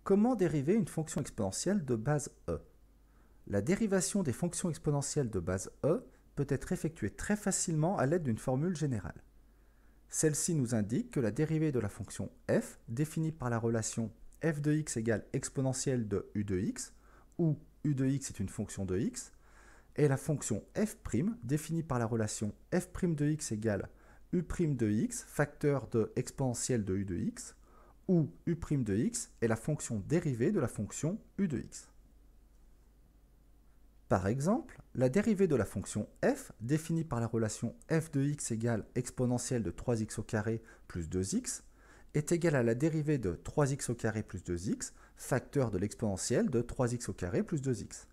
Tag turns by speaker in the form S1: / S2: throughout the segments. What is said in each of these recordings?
S1: Comment dériver une fonction exponentielle de base e? La dérivation des fonctions exponentielles de base e peut être effectuée très facilement à l'aide d'une formule générale. Celle-ci nous indique que la dérivée de la fonction f, définie par la relation f de x égale exponentielle de u de x, où u de x est une fonction de x, et la fonction f', définie par la relation f' de x égale u' de x, facteur de exponentielle de u de x, où u' de x est la fonction dérivée de la fonction u de x. Par exemple, la dérivée de la fonction f, définie par la relation f de x égale exponentielle de 3x au carré plus 2x, est égale à la dérivée de 3x au carré plus 2x, facteur de l'exponentielle de 3x au carré plus 2x,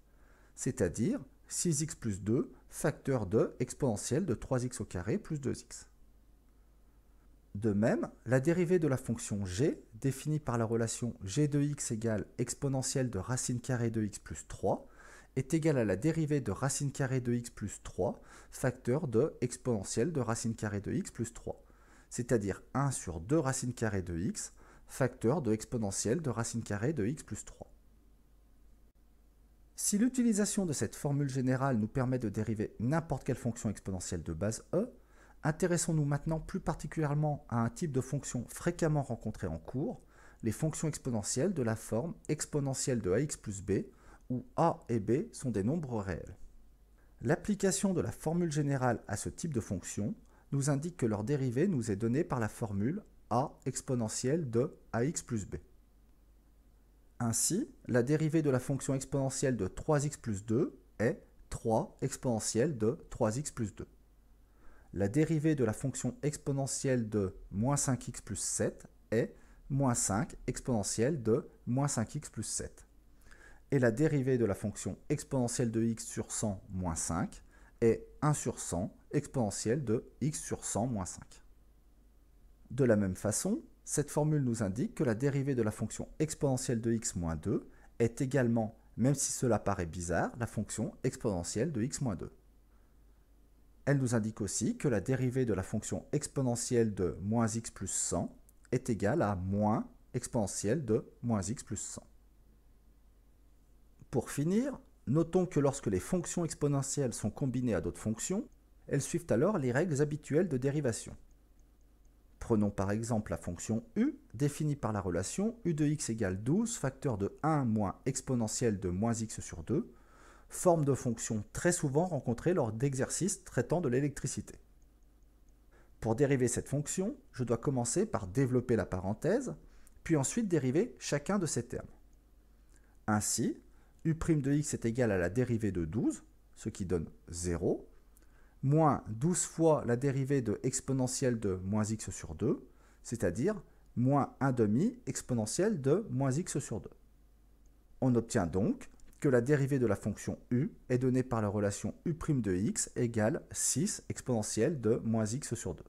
S1: c'est-à-dire 6x plus 2, facteur de exponentielle de 3x au carré plus 2x. De même, la dérivée de la fonction g, définie par la relation g de x égale exponentielle de racine carrée de x plus 3, est égale à la dérivée de racine carrée de x plus 3, facteur de exponentielle de racine carrée de x plus 3, c'est-à-dire 1 sur 2 racine carrée de x, facteur de exponentielle de racine carrée de x plus 3. Si l'utilisation de cette formule générale nous permet de dériver n'importe quelle fonction exponentielle de base e, intéressons-nous maintenant plus particulièrement à un type de fonction fréquemment rencontré en cours, les fonctions exponentielles de la forme exponentielle de ax plus b, où a et b sont des nombres réels. L'application de la formule générale à ce type de fonction nous indique que leur dérivée nous est donnée par la formule a exponentielle de ax plus b. Ainsi, la dérivée de la fonction exponentielle de 3x plus 2 est 3 exponentielle de 3x plus 2. La dérivée de la fonction exponentielle de moins 5x plus 7 est moins 5 exponentielle de moins 5x plus 7. Et la dérivée de la fonction exponentielle de x sur 100 moins 5 est 1 sur 100 exponentielle de x sur 100 moins 5. De la même façon, cette formule nous indique que la dérivée de la fonction exponentielle de x moins 2 est également, même si cela paraît bizarre, la fonction exponentielle de x moins 2. Elle nous indique aussi que la dérivée de la fonction exponentielle de moins x plus 100 est égale à moins exponentielle de moins x plus 100. Pour finir, notons que lorsque les fonctions exponentielles sont combinées à d'autres fonctions, elles suivent alors les règles habituelles de dérivation. Prenons par exemple la fonction u, définie par la relation u de x égale 12, facteur de 1 moins exponentielle de moins x sur 2, forme de fonction très souvent rencontrée lors d'exercices traitant de l'électricité. Pour dériver cette fonction, je dois commencer par développer la parenthèse, puis ensuite dériver chacun de ces termes. Ainsi, u' de x est égal à la dérivée de 12, ce qui donne 0, moins 12 fois la dérivée de exponentielle de moins x sur 2, c'est-à-dire moins 1 demi exponentielle de moins x sur 2. On obtient donc que la dérivée de la fonction u est donnée par la relation u' de x égale 6 exponentielle de moins x sur 2.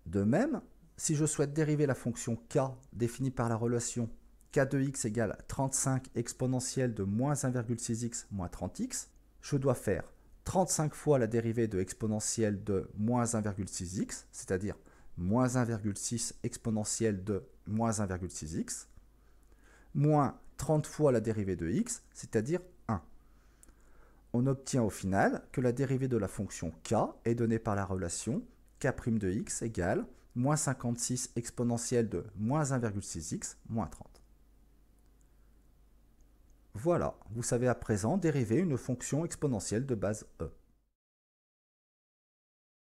S1: De même, si je souhaite dériver la fonction k définie par la relation k de x égale 35 exponentielle de moins 1,6x moins 30x, je dois faire 35 fois la dérivée de exponentielle de moins 1,6x, c'est-à-dire moins 1,6 exponentielle de moins 1,6x, moins 30 fois la dérivée de x, c'est-à-dire 1. On obtient au final que la dérivée de la fonction k est donnée par la relation k' de x égale moins 56 exponentielle de moins 1,6x moins 30. Voilà, vous savez à présent dériver une fonction exponentielle de base e.